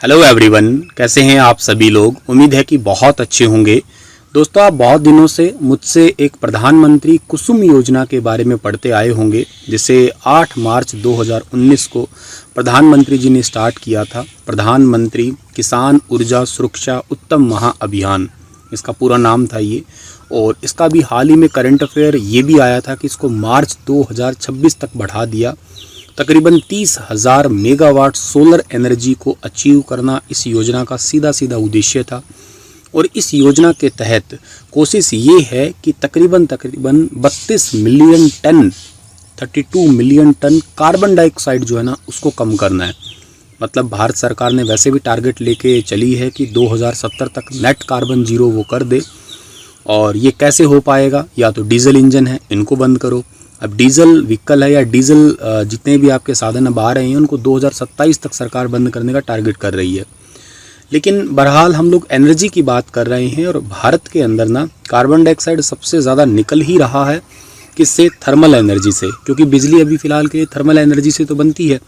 Hello everyone, कैसे हैं आप सभी लोग। उम्मीद है कि बहुत अच्छे होंगे। दोस्तों, आप बहुत दिनों से मुझसे एक प्रधानमंत्री कुसुम योजना के बारे में पढ़ते आए होंगे, जिसे 8 मार्च 2019 को प्रधानमंत्री जी ने स्टार्ट किया था। प्रधानमंत्री किसान ऊर्जा सुरक्षा उत्तम महाअभियान, इसका पूरा नाम था ये। और इसका भी हाल ही में करंट अफेयर ये भी आया था कि इसको मार्च 2026 तक बढ़ा दिया। तकरीबन 30,000 मेगावाट सोलर एनर्जी को अचीव करना इस योजना का सीधा सीधा उद्देश्य था। और इस योजना के तहत कोशिश ये है कि तकरीबन 32 million ton 32 million ton carbon dioxide जो है ना, उसको कम करना है। मतलब भारत सरकार ने वैसे भी टारगेट लेके चली है कि 2070 तक नेट कार्बन जीरो वो कर दे। और ये कैसे हो पाएगा? या तो डीजल इंजन है, इनको बंद करो। अब डीजल व्हीकल है या डीजल जितने भी आपके साधन अब आ रहे हैं, उनको 2027 तक सरकार बंद करने का टारगेट कर रही है। लेकिन बहरहाल हम लोग एनर्जी की बात कर रहे हैं, और भारत के अंदर ना कार्बन डाइऑक्साइड सबसे ज़्यादा निकल ही रहा है। किससे? थर्मल एनर्जी से, क्योंकि बिजली अभी फ़िलहाल के थर्मल एनर्जी से तो बनती है।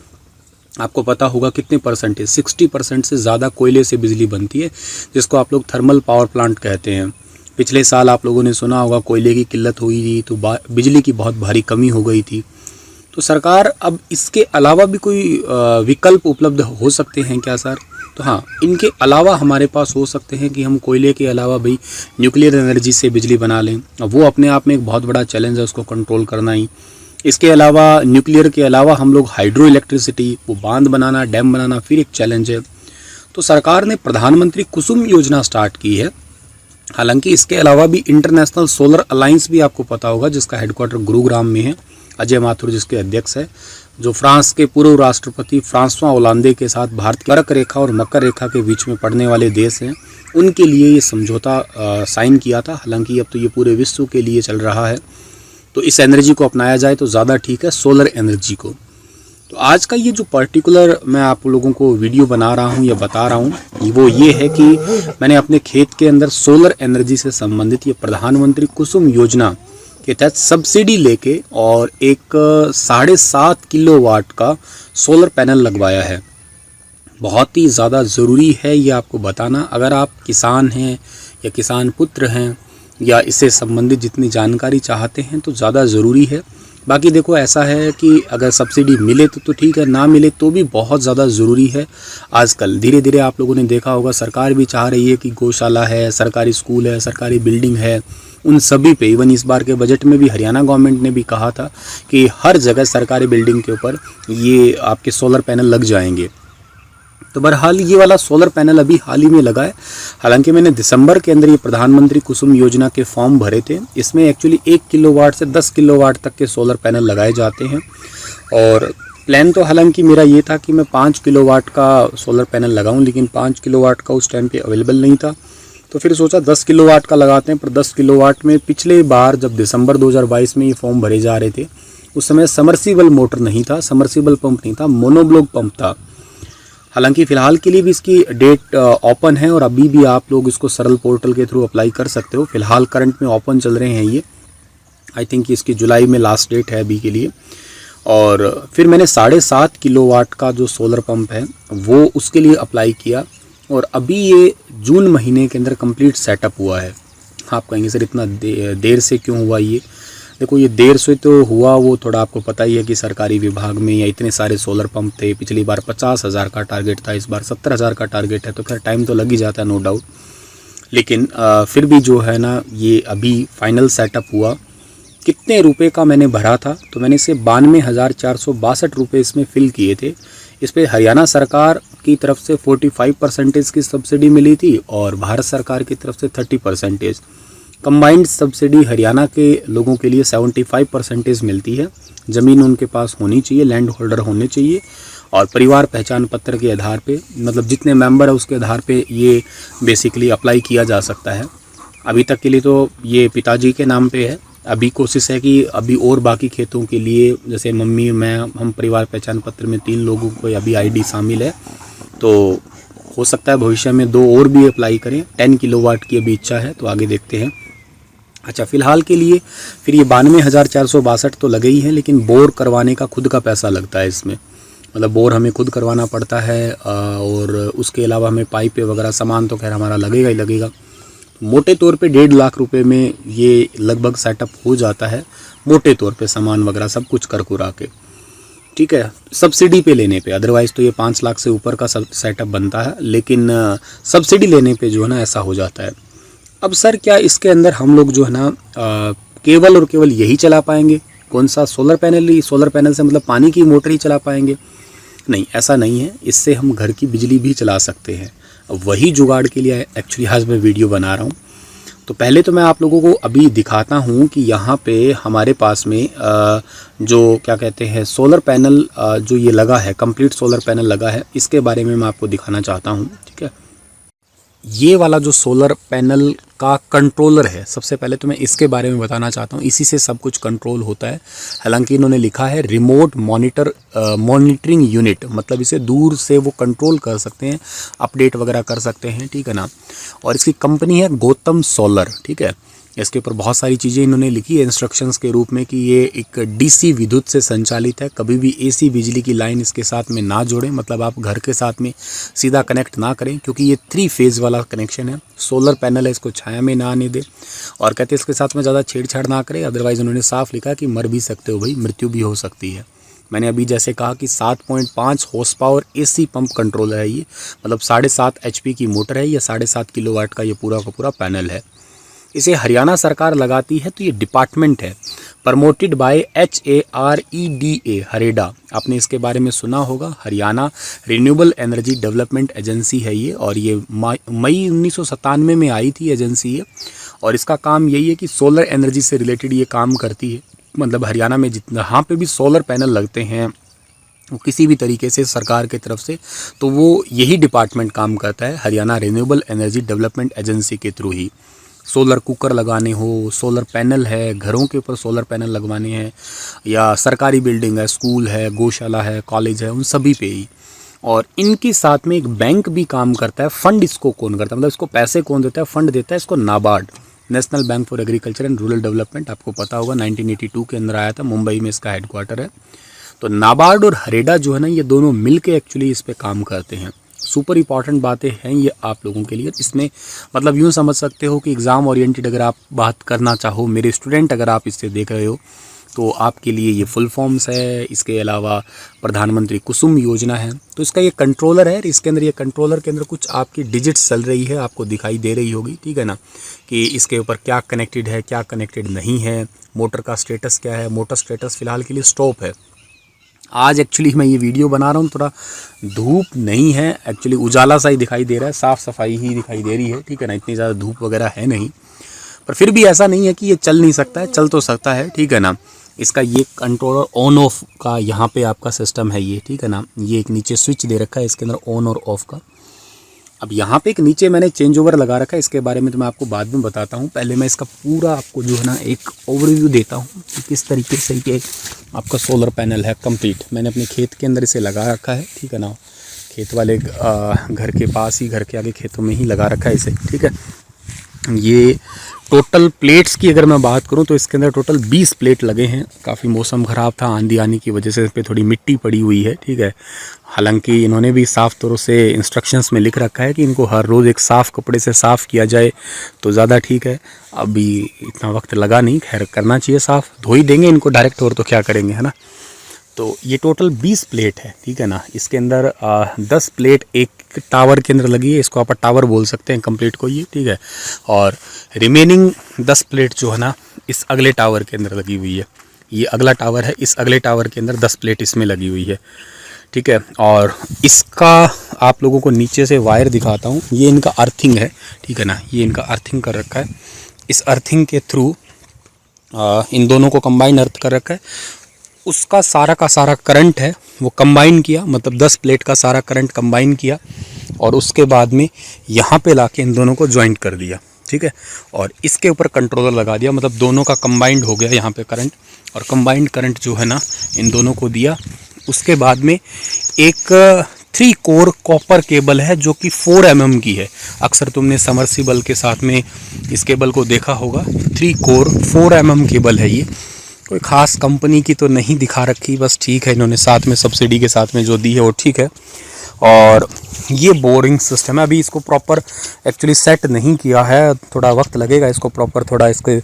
आपको पता होगा कितने परसेंटेज, 60% से ज़्यादा कोयले से बिजली बनती है, जिसको आप लोग थर्मल पावर प्लांट कहते हैं। पिछले साल आप लोगों ने सुना होगा कोयले की किल्लत हुई थी, तो बिजली की बहुत भारी कमी हो गई थी। तो सरकार अब इसके अलावा भी कोई विकल्प उपलब्ध हो सकते हैं क्या सर? तो हाँ, इनके अलावा हमारे पास हो सकते हैं कि हम कोयले के अलावा भाई न्यूक्लियर एनर्जी से बिजली बना लें। अब वो अपने आप में एक बहुत बड़ा चैलेंज है, उसको कंट्रोल करना ही। इसके अलावा न्यूक्लियर के अलावा हम लोग हाइड्रो इलेक्ट्रिसिटी, वो बांध बनाना, डैम बनाना, फिर एक चैलेंज है। तो सरकार ने प्रधानमंत्री कुसुम योजना स्टार्ट की है। हालांकि इसके अलावा भी इंटरनेशनल सोलर अलायंस भी आपको पता होगा, जिसका हेडक्वार्टर गुरुग्राम में है। अजय माथुर जिसके अध्यक्ष है, जो फ्रांस के पूर्व राष्ट्रपति फ्रांसवा ओलांदे के साथ भारत की कर्क रेखा और मकर रेखा के बीच में पड़ने वाले देश हैं, उनके लिए ये समझौता साइन किया था। हालांकि अब तो ये पूरे विश्व के लिए चल रहा है। तो इस एनर्जी को अपनाया जाए तो ज़्यादा ठीक है, सोलर एनर्जी को। तो आज का ये जो पर्टिकुलर मैं आप लोगों को वीडियो बना रहा हूँ या बता रहा हूँ, वो ये है कि मैंने अपने खेत के अंदर सोलर एनर्जी से संबंधित ये प्रधानमंत्री कुसुम योजना के तहत सब्सिडी लेके और एक 7.5 किलोवाट का सोलर पैनल लगवाया है। बहुत ही ज़्यादा ज़रूरी है ये आपको बताना। अगर आप किसान हैं या किसान पुत्र हैं या इससे संबंधित जितनी जानकारी चाहते हैं तो ज़्यादा ज़रूरी है। बाकी देखो, ऐसा है कि अगर सब्सिडी मिले तो ठीक है, ना मिले तो भी बहुत ज़्यादा ज़रूरी है। आजकल धीरे धीरे आप लोगों ने देखा होगा, सरकार भी चाह रही है कि गौशाला है, सरकारी स्कूल है, सरकारी बिल्डिंग है, उन सभी पे, इवन इस बार के बजट में भी हरियाणा गवर्नमेंट ने भी कहा था कि हर जगह सरकारी बिल्डिंग के ऊपर ये आपके सोलर पैनल लग जाएंगे। तो बहरहाल ये वाला सोलर पैनल अभी हाल ही में लगा है। हालांकि मैंने दिसंबर के अंदर ये प्रधानमंत्री कुसुम योजना के फॉर्म भरे थे। इसमें एक्चुअली 1 किलोवाट से 10 किलोवाट तक के सोलर पैनल लगाए जाते हैं। और प्लान तो हालांकि मेरा ये था कि मैं 5 किलोवाट का सोलर पैनल लगाऊं, लेकिन 5 किलोवाट का उस टाइम पे अवेलेबल नहीं था। तो फिर सोचा 10 किलोवाट का लगाते हैं। पर 10 किलोवाट में पिछले बार जब दिसंबर 2022 में ये फॉर्म भरे जा रहे थे, उस समय समर्सिबल मोटर नहीं था, समर्सिबल पंप नहीं था, मोनोब्लॉक पंप था। हालांकि फ़िलहाल के लिए भी इसकी डेट ओपन है और अभी भी आप लोग इसको सरल पोर्टल के थ्रू अप्लाई कर सकते हो। फ़िलहाल करंट में ओपन चल रहे हैं ये। आई थिंक इसकी जुलाई में लास्ट डेट है अभी के लिए। और फिर मैंने 7.5 किलोवाट का जो सोलर पंप है वो उसके लिए अप्लाई किया, और अभी ये जून महीने के अंदर कंप्लीट सेटअप हुआ है। आप कहेंगे सर इतना देर से क्यों हुआ ये? देखो, ये देर से तो हुआ, वो थोड़ा आपको पता ही है कि सरकारी विभाग में या इतने सारे सोलर पंप थे। पिछली बार 50,000 का टारगेट था, इस बार 70,000 का टारगेट है। तो खैर टाइम तो लग ही जाता है, नो डाउट। लेकिन फिर भी जो है ना, ये अभी फाइनल सेटअप हुआ। कितने रुपए का मैंने भरा था? तो मैंने इसे 92,462 रुपये इसमें फिल किए थे। इस पर हरियाणा सरकार की तरफ से 45% की सब्सिडी मिली थी और भारत सरकार की तरफ से 30%। कंबाइंड सब्सिडी हरियाणा के लोगों के लिए 75% मिलती है। ज़मीन उनके पास होनी चाहिए, लैंड होल्डर होने चाहिए, और परिवार पहचान पत्र के आधार पे, मतलब जितने मेंबर है उसके आधार पे ये बेसिकली अप्लाई किया जा सकता है। अभी तक के लिए तो ये पिताजी के नाम पे है। अभी कोशिश है कि अभी और बाकी खेतों के लिए, जैसे मम्मी, मैं, हम परिवार पहचान पत्र में 3 लोगों को अभी आईडी शामिल है। तो हो सकता है भविष्य में 2 और भी अप्लाई करें। 10 किलोवाट की अभी इच्छा है, तो आगे देखते हैं। अच्छा, फ़िलहाल के लिए फिर ये 92,462 तो लगे ही हैं, लेकिन बोर करवाने का खुद का पैसा लगता है इसमें। मतलब बोर हमें खुद करवाना पड़ता है और उसके अलावा हमें पाइप वगैरह सामान तो खैर हमारा लगेगा ही लगेगा। मोटे तौर पे 1.5 लाख रुपए में ये लगभग सेटअप हो जाता है, मोटे तौर पे सामान वगैरह सब कुछ कर कुरा के, ठीक है, सब्सिडी पे लेने पे। अदरवाइज़ तो ये 5 लाख से ऊपर का सब सेटअप बनता है, लेकिन सब्सिडी लेने पे जो है ना ऐसा हो जाता है। अब सर क्या इसके अंदर हम लोग जो है ना केवल और केवल यही चला पाएंगे? कौन सा सोलर पैनल ही? सोलर पैनल से मतलब पानी की मोटर ही चला पाएंगे? नहीं, ऐसा नहीं है। इससे हम घर की बिजली भी चला सकते हैं। वही जुगाड़ के लिए एक्चुअली आज मैं वीडियो बना रहा हूँ। तो पहले तो मैं आप लोगों को अभी दिखाता हूँ कि यहाँ पे हमारे पास में जो क्या कहते हैं सोलर पैनल जो ये लगा है, कंप्लीट सोलर पैनल लगा है, इसके बारे में मैं आपको दिखाना चाहता हूँ। ठीक है, ये वाला जो सोलर पैनल का कंट्रोलर है, सबसे पहले तो मैं इसके बारे में बताना चाहता हूँ। इसी से सब कुछ कंट्रोल होता है। हालांकि इन्होंने लिखा है रिमोट मॉनिटरिंग यूनिट, मतलब इसे दूर से वो कंट्रोल कर सकते हैं, अपडेट वगैरह कर सकते हैं, ठीक है ना। और इसकी कंपनी है गौतम सोलर, ठीक है। इसके ऊपर बहुत सारी चीज़ें इन्होंने लिखी है इंस्ट्रक्शंस के रूप में कि ये एक डीसी विद्युत से संचालित है, कभी भी एसी बिजली की लाइन इसके साथ में ना जोड़ें, मतलब आप घर के साथ में सीधा कनेक्ट ना करें, क्योंकि ये 3 फेज़ वाला कनेक्शन है। सोलर पैनल है, इसको छाया में ना आने दे, और कहते हैं इसके साथ में ज़्यादा छेड़छाड़ ना करें, अदरवाइज़ उन्होंने साफ लिखा कि मर भी सकते हो भाई, मृत्यु भी हो सकती है। मैंने अभी जैसे कहा कि 7.5 horse power AC pump controller है ये, मतलब 7.5 HP की मोटर है या 7.5 किलोवाट का ये पूरा का पूरा पैनल है। इसे हरियाणा सरकार लगाती है, तो ये डिपार्टमेंट है, प्रमोटेड बाय HAREDA, हरेडा। आपने इसके बारे में सुना होगा, Haryana renewable energy development agency है ये, और ये मई 1997 में आई थी एजेंसी ये। और इसका काम यही है कि सोलर एनर्जी से रिलेटेड ये काम करती है। मतलब हरियाणा में जहाँ पे भी सोलर पैनल लगते हैं वो किसी भी तरीके से सरकार की तरफ से, तो वो यही डिपार्टमेंट काम करता है, Haryana renewable energy development agency के थ्रू ही। सोलर कुकर लगाने हो, सोलर पैनल है, घरों के ऊपर सोलर पैनल लगवाने हैं, या सरकारी बिल्डिंग है, स्कूल है, गौशाला है, कॉलेज है, उन सभी पे ही। और इनके साथ में एक बैंक भी काम करता है। फंड इसको कौन करता है, मतलब इसको पैसे कौन देता है? फंड देता है इसको NABARD, national bank for agriculture and rural development. आपको पता होगा 1982 के अंदर आया था, मुंबई में इसका हेडक्वार्टर है। तो नाबार्ड और हरेडा जो है ना, ये दोनों मिलके एक्चुअली इस पे काम करते हैं। सुपर इंपॉर्टेंट बातें हैं ये आप लोगों के लिए। इसमें मतलब यूँ समझ सकते हो कि एग्ज़ाम ओरिएंटेड अगर आप बात करना चाहो, मेरे स्टूडेंट अगर आप इससे देख रहे हो, तो आपके लिए ये फुल फॉर्म्स है। इसके अलावा प्रधानमंत्री कुसुम योजना है, तो इसका ये कंट्रोलर है। इसके अंदर ये कंट्रोलर के अंदर कुछ आपकी डिजिट्स चल रही है, आपको दिखाई दे रही होगी, ठीक है ना, कि इसके ऊपर क्या कनेक्टेड है, क्या कनेक्टेड नहीं है, मोटर का स्टेटस क्या है। मोटर स्टेटस फ़िलहाल के लिए स्टॉप है। आज एक्चुअली मैं ये वीडियो बना रहा हूँ, थोड़ा धूप नहीं है, एक्चुअली उजाला सा ही दिखाई दे रहा है, साफ़ सफाई ही दिखाई दे रही है, ठीक है ना, इतनी ज़्यादा धूप वगैरह है नहीं। पर फिर भी ऐसा नहीं है कि ये चल नहीं सकता है, चल तो सकता है, ठीक है ना। इसका ये कंट्रोलर ऑन ऑफ का यहाँ पे आपका सिस्टम है ये, ठीक है ना। ये एक नीचे स्विच दे रखा है इसके अंदर ऑन और ऑफ का। अब यहाँ पे एक नीचे मैंने चेंज ओवर लगा रखा है, इसके बारे में तो मैं आपको बाद में बताता हूँ। पहले मैं इसका पूरा आपको जो है ना एक ओवरव्यू देता हूँ कि किस तरीके से ये आपका सोलर पैनल है कंप्लीट। मैंने अपने खेत के अंदर इसे लगा रखा है, ठीक है ना। खेत वाले घर के पास ही, घर के आगे खेतों में ही लगा रखा है इसे, ठीक है। ये टोटल प्लेट्स की अगर मैं बात करूं तो इसके अंदर टोटल 20 प्लेट लगे हैं। काफ़ी मौसम ख़राब था, आंधी आने की वजह से इस पर थोड़ी मिट्टी पड़ी हुई है, ठीक है। हालांकि इन्होंने भी साफ़ तौर से इंस्ट्रक्शंस में लिख रखा है कि इनको हर रोज़ एक साफ़ कपड़े से साफ़ किया जाए तो ज़्यादा ठीक है। अभी इतना वक्त लगा नहीं, खैर करना चाहिए साफ़, धो ही देंगे इनको डायरेक्ट, और तो क्या करेंगे, है ना। तो ये टोटल 20 प्लेट है, ठीक है ना। इसके अंदर 10 प्लेट एक टावर के अंदर लगी है, इसको आप टावर बोल सकते हैं कंप्लीट को ये, ठीक है। और रिमेनिंग 10 प्लेट जो है ना इस अगले टावर के अंदर लगी हुई है। ये अगला टावर है, इस अगले टावर के अंदर 10 प्लेट इसमें लगी हुई है, ठीक है। और इसका आप लोगों को नीचे से वायर दिखाता हूँ। ये इनका अर्थिंग है, ठीक है ना, ये इनका अर्थिंग कर रखा है। इस अर्थिंग के थ्रू इन दोनों को कंबाइन अर्थ कर रखा है। उसका सारा का सारा करंट है वो कंबाइन किया, मतलब 10 प्लेट का सारा करंट कंबाइन किया, और उसके बाद में यहाँ पे लाके इन दोनों को ज्वाइंट कर दिया, ठीक है। और इसके ऊपर कंट्रोलर लगा दिया, मतलब दोनों का कंबाइंड हो गया यहाँ पे करंट, और कंबाइंड करंट जो है ना इन दोनों को दिया। उसके बाद में एक 3 कोर कॉपर केबल है जो कि 4 mm की है। अक्सर तुमने समरसीबल के साथ में इस केबल को देखा होगा। 3 कोर 4 mm केबल है ये, कोई ख़ास कंपनी की तो नहीं दिखा रखी, बस ठीक है, इन्होंने साथ में सब्सिडी के साथ में जो दी है वो ठीक है। और ये बोरिंग सिस्टम है, अभी इसको प्रॉपर एक्चुअली सेट नहीं किया है, थोड़ा वक्त लगेगा इसको प्रॉपर, थोड़ा इसके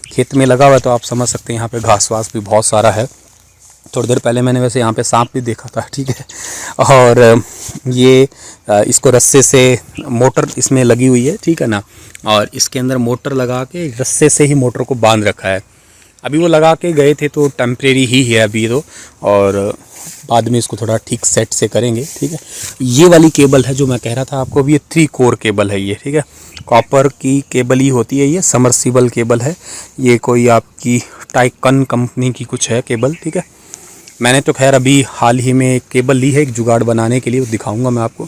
खेत में लगा हुआ है तो आप समझ सकते हैं यहाँ पे घास वास भी बहुत सारा है। थोड़ी देर पहले मैंने वैसे यहाँ पे सांप भी देखा था, ठीक है। और ये इसको रस्से से मोटर इसमें लगी हुई है, ठीक है ना, और इसके अंदर मोटर लगा के रस्से से ही मोटर को बांध रखा है। अभी वो लगा के गए थे तो टेम्परेरी ही है अभी तो, और बाद में इसको थोड़ा ठीक सेट से करेंगे, ठीक है। ये वाली केबल है जो मैं कह रहा था आपको, अभी ये 3 कोर केबल है ये, ठीक है। कॉपर की केबल ही होती है ये, समरसीबल केबल है ये, कोई आपकी टाइकन कंपनी की कुछ है केबल, ठीक है। मैंने तो खैर अभी हाल ही में एक केबल ली है एक जुगाड़ बनाने के लिए, वो दिखाऊंगा मैं आपको।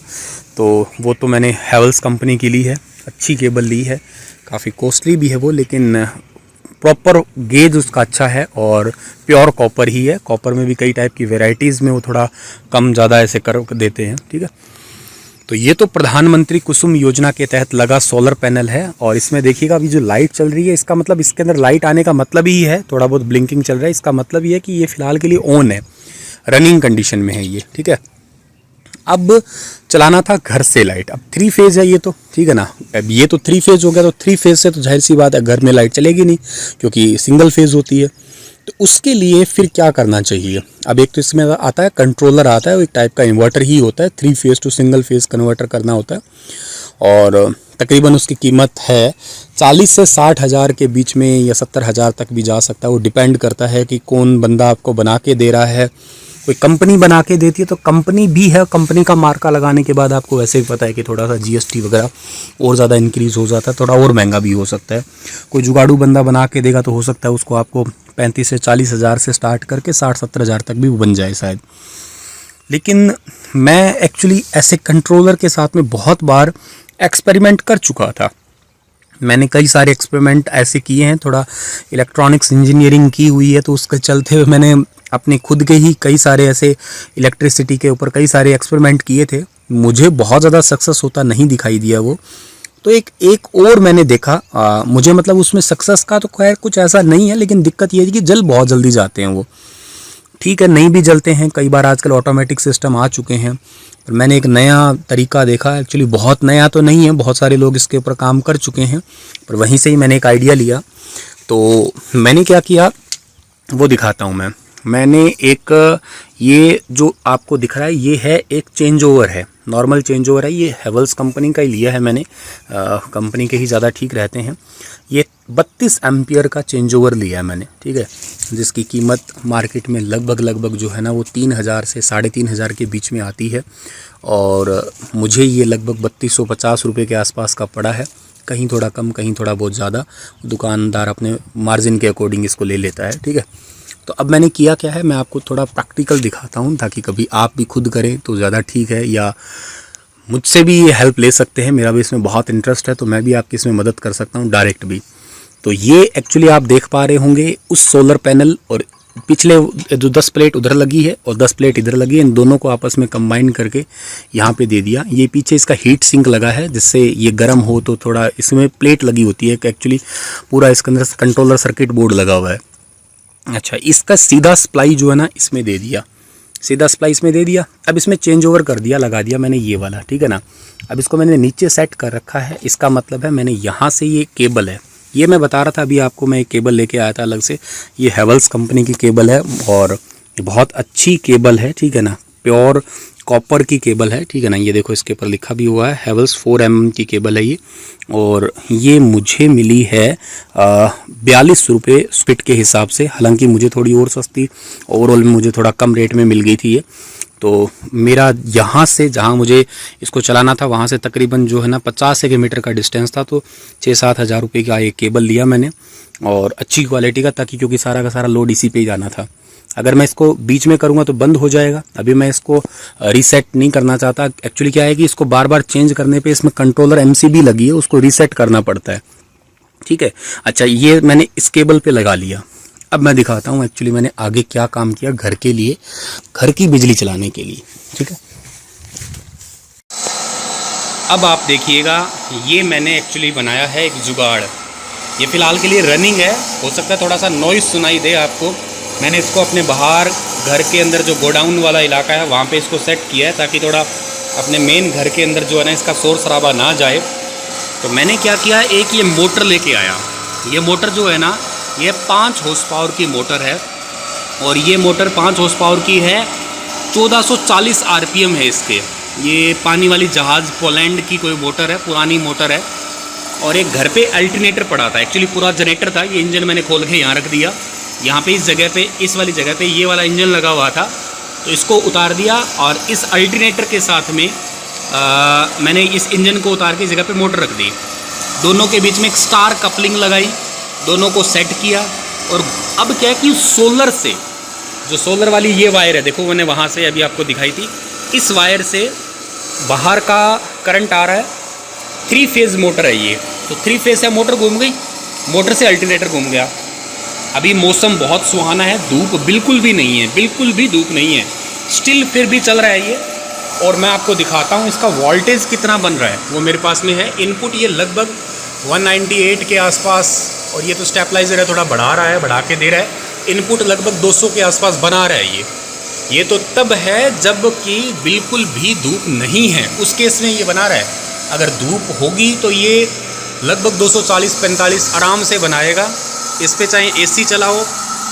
तो वो तो मैंने हैवेल्स कंपनी की ली है, अच्छी केबल ली है, काफ़ी कॉस्टली भी है वो, लेकिन प्रॉपर गेज उसका अच्छा है और प्योर कॉपर ही है। कॉपर में भी कई टाइप की वेराइटीज़ में वो थोड़ा कम ज़्यादा ऐसे कर देते हैं, ठीक है। तो ये तो प्रधानमंत्री कुसुम योजना के तहत लगा सोलर पैनल है, और इसमें देखिएगा अभी जो लाइट चल रही है, इसका मतलब इसके अंदर लाइट आने का मतलब ही है, थोड़ा बहुत ब्लिंकिंग चल रहा है, इसका मतलब ये है कि ये फिलहाल के लिए ऑन है, रनिंग कंडीशन में है ये, ठीक है। अब चलाना था घर से लाइट, अब 3 फेज है ये तो, ठीक है ना। अब ये तो 3 फेज हो गया, तो 3 फेज से तो जाहिर सी बात है घर में लाइट चलेगी नहीं, क्योंकि सिंगल फेज होती है। तो उसके लिए फिर क्या करना चाहिए, अब एक तो इसमें आता है कंट्रोलर, आता है एक टाइप का इन्वर्टर ही होता है, 3 phase two single phase converter करना होता है, और तकरीबन उसकी कीमत है 40 से 60 हज़ार के बीच में, या 70 हज़ार तक भी जा सकता है। वो डिपेंड करता है कि कौन बंदा आपको बना के दे रहा है। कोई कंपनी बना के देती है तो कंपनी भी है, कंपनी का मार्का लगाने के बाद आपको वैसे ही पता है कि थोड़ा सा जीएसटी वगैरह और ज़्यादा इंक्रीज़ हो जाता है, थोड़ा और महंगा भी हो सकता है। कोई जुगाड़ू बंदा बना के देगा तो हो सकता है उसको आपको 35 से 40 हज़ार से स्टार्ट करके 60-70 हज़ार तक भी बन जाए शायद। लेकिन मैं एक्चुअली ऐसे कंट्रोलर के साथ में बहुत बार एक्सपेरिमेंट कर चुका था, मैंने कई सारे एक्सपेरिमेंट ऐसे किए हैं, थोड़ा इलेक्ट्रॉनिक्स इंजीनियरिंग की हुई है, तो उसके चलते हुए मैंने अपने खुद के ही कई सारे ऐसे इलेक्ट्रिसिटी के ऊपर कई सारे एक्सपेरिमेंट किए थे। मुझे बहुत ज़्यादा सक्सेस होता नहीं दिखाई दिया वो, तो एक और मैंने देखा, मुझे मतलब उसमें सक्सेस का तो खैर कुछ ऐसा नहीं है, लेकिन दिक्कत ये है कि जल बहुत जल्दी जाते हैं वो, ठीक है, नहीं भी जलते हैं कई बार, आजकल ऑटोमेटिक सिस्टम आ चुके हैं। पर मैंने एक नया तरीका देखा, एक्चुअली बहुत नया तो नहीं है, बहुत सारे लोग इसके ऊपर काम कर चुके हैं, पर वहीं से ही मैंने एक आइडिया लिया। तो मैंने क्या किया वो दिखाता हूँ मैंने एक, ये जो आपको दिख रहा है ये है एक चेंज ओवर है, नॉर्मल चेंज ओवर है, ये हैवेल्स कंपनी का ही लिया है मैंने, कंपनी के ही ज़्यादा ठीक रहते हैं। ये 32 एम्पियर का चेंज ओवर लिया है मैंने, ठीक है, जिसकी कीमत मार्केट में लगभग जो है ना वो 3000 से 3500 के बीच में आती है, और मुझे ये लगभग 3250 रुपये के आसपास का पड़ा है, कहीं थोड़ा कम कहीं थोड़ा बहुत ज़्यादा, दुकानदार अपने मार्जिन के अकॉर्डिंग इसको ले लेता है, ठीक है। तो अब मैंने किया क्या है, मैं आपको थोड़ा प्रैक्टिकल दिखाता हूँ, ताकि कभी आप भी खुद करें तो ज़्यादा ठीक है, या मुझसे भी ये हेल्प ले सकते हैं, मेरा भी इसमें बहुत इंटरेस्ट है, तो मैं भी आपकी इसमें मदद कर सकता हूँ डायरेक्ट भी। तो ये एक्चुअली आप देख पा रहे होंगे उस सोलर पैनल, और पिछले जो 10 प्लेट उधर लगी है और 10 प्लेट इधर लगी है, इन दोनों को आपस में कंबाइन करके यहाँ पे दे दिया। ये पीछे इसका हीट सिंक लगा है, जिससे ये गर्म हो तो थोड़ा, इसमें प्लेट लगी होती है एक्चुअली, पूरा इसके अंदर कंट्रोलर सर्किट बोर्ड लगा हुआ है। अच्छा, इसका सीधा सप्लाई जो है ना इसमें दे दिया, सीधा सप्लाई इसमें दे दिया। अब इसमें चेंज ओवर कर दिया, लगा दिया मैंने ये वाला, ठीक है ना। अब इसको मैंने नीचे सेट कर रखा है, इसका मतलब है मैंने यहाँ से, ये केबल है, ये मैं बता रहा था अभी आपको, मैं एक केबल लेके आया था अलग से, ये हैवेल्स कंपनी की केबल है, और बहुत अच्छी केबल है, ठीक है ना, प्योर कॉपर की केबल है, ठीक है ना। ये देखो इसके ऊपर लिखा भी हुआ है हैवेल्स 4 mm की केबल है ये, और ये मुझे मिली है 42 रुपये फिट के हिसाब से, हालांकि मुझे थोड़ी और सस्ती, ओवरऑल में मुझे थोड़ा कम रेट में मिल गई थी ये। तो मेरा यहाँ से जहाँ मुझे इसको चलाना था वहाँ से तकरीबन जो है ना 50 किलोमीटर का डिस्टेंस था, तो 6-7 हज़ार रुपये का एक केबल लिया मैंने, और अच्छी क्वालिटी का, ताकि क्योंकि सारा का सारा लोड इसी पे ही जाना था। अगर मैं इसको बीच में करूँगा तो बंद हो जाएगा, अभी मैं इसको रीसेट नहीं करना चाहता। एक्चुअली क्या है कि इसको बार बार चेंज करने पे इसमें कंट्रोलर MCB लगी है, उसको रीसेट करना पड़ता है, ठीक है। अच्छा, ये मैंने इस केबल पे लगा लिया। अब मैं दिखाता हूँ एक्चुअली मैंने आगे क्या काम किया घर के लिए, घर की बिजली चलाने के लिए, ठीक है। अब आप देखिएगा, ये मैंने एक्चुअली बनाया है एक जुगाड़, ये फ़िलहाल के लिए रनिंग है, हो सकता है थोड़ा सा नॉइज़ सुनाई दे आपको, मैंने इसको अपने बाहर घर के अंदर जो गोडाउन वाला इलाका है वहाँ पे इसको सेट किया है, ताकि थोड़ा अपने मेन घर के अंदर जो है ना इसका शोर शराबा ना जाए। तो मैंने क्या किया, एक ये मोटर लेके आया। ये मोटर जो है ना ये 5 हॉर्स पावर की मोटर है, और ये मोटर 5 हॉर्स पावर की है, 1440 RPM है इसके। ये पानी वाली जहाज़ पोलैंड की कोई मोटर है, पुरानी मोटर है। और एक घर पे अल्टरनेटर पड़ा था, एक्चुअली पूरा जनरेटर था। ये इंजन मैंने खोल के यहाँ रख दिया। यहाँ पे इस जगह पे, इस वाली जगह पे ये वाला इंजन लगा हुआ था, तो इसको उतार दिया और इस अल्टरनेटर के साथ में मैंने इस इंजन को उतार के इस जगह पे मोटर रख दी। दोनों के बीच में एक स्टार कपलिंग लगाई, दोनों को सेट किया। और अब क्या है कि सोलर से, जो सोलर वाली ये वायर है, देखो मैंने वहाँ से अभी आपको दिखाई थी, इस वायर से बाहर का करंट आ रहा है। 3 फेज़ मोटर है ये, तो 3 फेज़ है, मोटर घूम गई, मोटर से अल्टरनेटर घूम गया। अभी मौसम बहुत सुहाना है, धूप बिल्कुल भी नहीं है, बिल्कुल भी धूप नहीं है, स्टिल फिर भी चल रहा है ये। और मैं आपको दिखाता हूँ इसका वोल्टेज कितना बन रहा है, वो मेरे पास में है। इनपुट ये लगभग 198 के आसपास, और ये तो स्टेबलाइजर है, थोड़ा बढ़ा रहा है, बढ़ा के दे रहा है। इनपुट लगभग 200 के आसपास बना रहा है ये तो तब है जब कि बिल्कुल भी धूप नहीं है, उस केस में ये बना रहा है। अगर धूप होगी तो ये लगभग 240-45 आराम से बनाएगा। इस पे चाहे AC चलाओ,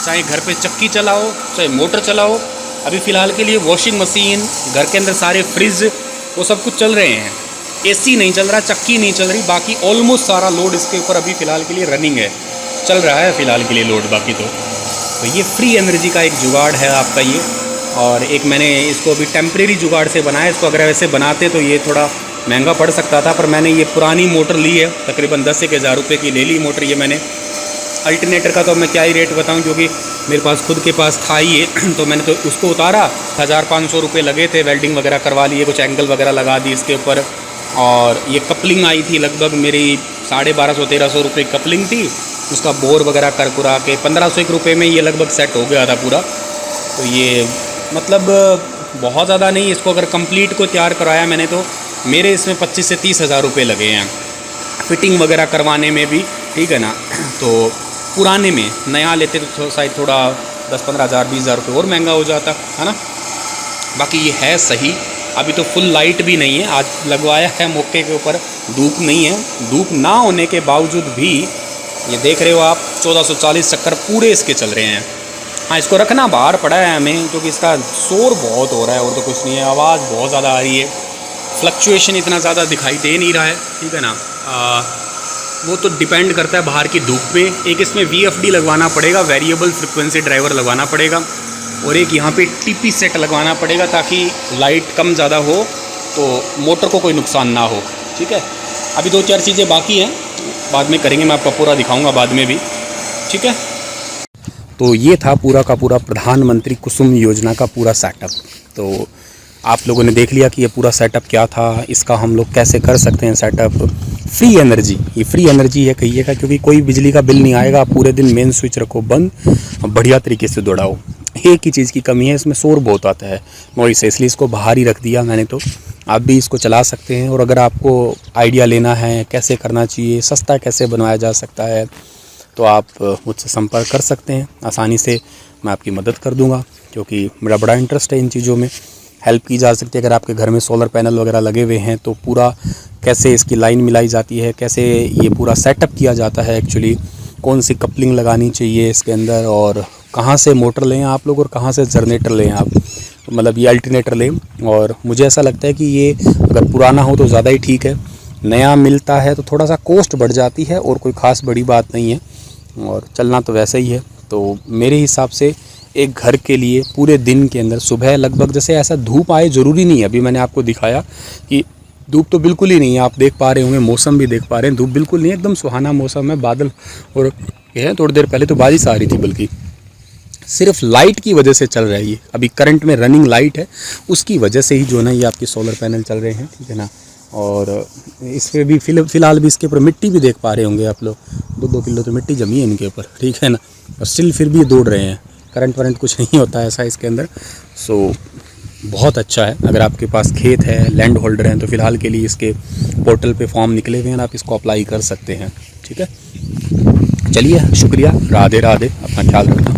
चाहे घर पे चक्की चलाओ, चाहे मोटर चलाओ। अभी फ़िलहाल के लिए वॉशिंग मशीन, घर के अंदर सारे फ्रिज, वो सब कुछ चल रहे हैं। AC नहीं चल रहा, चक्की नहीं चल रही, बाकी ऑलमोस्ट सारा लोड इसके ऊपर अभी फ़िलहाल के लिए रनिंग है, चल रहा है फ़िलहाल के लिए लोड। बाकी तो ये फ्री एनर्जी का एक जुगाड़ है आपका ये। और एक मैंने इसको अभी टेम्परेरी जुगाड़ से बनाया। इसको अगर वैसे बनाते तो ये थोड़ा महंगा पड़ सकता था, पर मैंने ये पुरानी मोटर ली है, तकरीबन 10-1 हज़ार रुपये की ले ली मोटर ये मैंने। अल्टरनेटर का तो मैं क्या ही रेट बताऊं, क्योंकि मेरे पास खुद के पास था ही ये तो मैंने तो उसको उतारा, 1500 रुपये लगे थे, वेल्डिंग वगैरह करवा लिए, कुछ एंगल वगैरह लगा दी इसके ऊपर। और ये कपलिंग आई थी लगभग मेरी 1250-1300 रुपये कपलिंग थी। उसका बोर वगैरह कर कुरा के 1501 रुपये में ये लगभग सेट हो गया था पूरा। तो ये मतलब बहुत ज़्यादा नहीं, इसको अगर कंप्लीट को तैयार कराया मैंने तो मेरे इसमें 25 से 30 हज़ार रुपये लगे हैं फिटिंग वगैरह करवाने में भी, ठीक है ना। तो पुराने में, नया लेते तो शायद थोड़ा 10-15 हज़ार 20 हज़ार रुपये और महंगा हो जाता है ना। बाकी ये है सही। अभी तो फुल लाइट भी नहीं है, आज लगवाया है मौके के ऊपर, धूप नहीं है। धूप ना होने के बावजूद भी ये देख रहे हो आप 1440 चक्कर पूरे इसके चल रहे हैं। हाँ, इसको रखना बाहर पड़ा है हमें, क्योंकि इसका शोर बहुत हो रहा है और तो कुछ नहीं है, आवाज़ बहुत ज़्यादा आ रही है, फ्लक्चुएशन इतना ज़्यादा दिखाई दे नहीं रहा है, ठीक है ना। वो तो डिपेंड करता है बाहर की धूप पे। एक इसमें VFD लगवाना पड़ेगा, वेरिएबल फ्रिक्वेंसी ड्राइवर लगवाना पड़ेगा, और एक यहाँ पे TP सेट लगवाना पड़ेगा, ताकि लाइट कम ज़्यादा हो तो मोटर को कोई नुकसान ना हो, ठीक है। अभी 2-4 चीज़ें बाकी हैं, बाद में करेंगे, मैं आपको पूरा दिखाऊंगा बाद में भी, ठीक है। तो ये था पूरा का पूरा प्रधानमंत्री कुसुम योजना का पूरा सेटअप। तो आप लोगों ने देख लिया कि ये पूरा सेटअप क्या था, इसका हम लोग कैसे कर सकते हैं सेटअप। फ्री एनर्जी, ये फ्री एनर्जी है कहिएगा, क्योंकि कोई बिजली का बिल नहीं आएगा। आप पूरे दिन मेन स्विच रखो बंद, बढ़िया तरीके से दौड़ाओ। एक ही चीज़ की कमी है, इसमें शोर बहुत आता है नॉइस से, इसलिए इसको बाहर ही रख दिया मैंने। तो आप भी इसको चला सकते हैं, और अगर आपको आइडिया लेना है कैसे करना चाहिए, सस्ता कैसे बनवाया जा सकता है, तो आप मुझसे संपर्क कर सकते हैं आसानी से। मैं आपकी मदद कर दूंगा, क्योंकि मेरा बड़ा इंटरेस्ट है इन चीज़ों में। हेल्प की जा सकती है। अगर आपके घर में सोलर पैनल वगैरह लगे हुए हैं तो पूरा कैसे इसकी लाइन मिलाई जाती है, कैसे ये पूरा सेटअप किया जाता है, एक्चुअली कौन सी कपलिंग लगानी चाहिए इसके अंदर, और कहाँ से मोटर लें आप लोग और कहाँ से जनरेटर लें आप, मतलब ये अल्टरनेटर लें। और मुझे ऐसा लगता है कि ये अगर पुराना हो तो ज़्यादा ही ठीक है, नया मिलता है तो थोड़ा सा कॉस्ट बढ़ जाती है, और कोई ख़ास बड़ी बात नहीं है, और चलना तो वैसे ही है। तो मेरे हिसाब से एक घर के लिए पूरे दिन के अंदर सुबह लगभग, जैसे ऐसा धूप आए ज़रूरी नहीं है, अभी मैंने आपको दिखाया कि धूप तो बिल्कुल ही नहीं है, आप देख पा रहे होंगे, मौसम भी देख पा रहे हैं, धूप बिल्कुल नहीं है, एकदम सुहाना मौसम है, बादल और ये है। थोड़ी देर पहले तो बारिश आ रही थी, बल्कि सिर्फ लाइट की वजह से चल रहा है ये, अभी करंट में रनिंग लाइट है, उसकी वजह से ही जो है ना ये आपके सोलर पैनल चल रहे हैं, ठीक है ना। और इस पर भी फ़िलहाल भी इसके ऊपर मिट्टी भी देख पा रहे होंगे आप लोग, 2-2 किलो तो मिट्टी जमी है इनके ऊपर, ठीक है ना। और स्टिल फिर भी ये दौड़ रहे हैं, करंट वरंट कुछ नहीं होता है ऐसा इसके अंदर। सो बहुत अच्छा है। अगर आपके पास खेत है, लैंड होल्डर हैं, तो फ़िलहाल के लिए इसके पोर्टल पे फॉर्म निकले हुए हैं, आप इसको अप्लाई कर सकते हैं, ठीक है। चलिए, शुक्रिया, राधे राधे, अपना ख्याल रखना।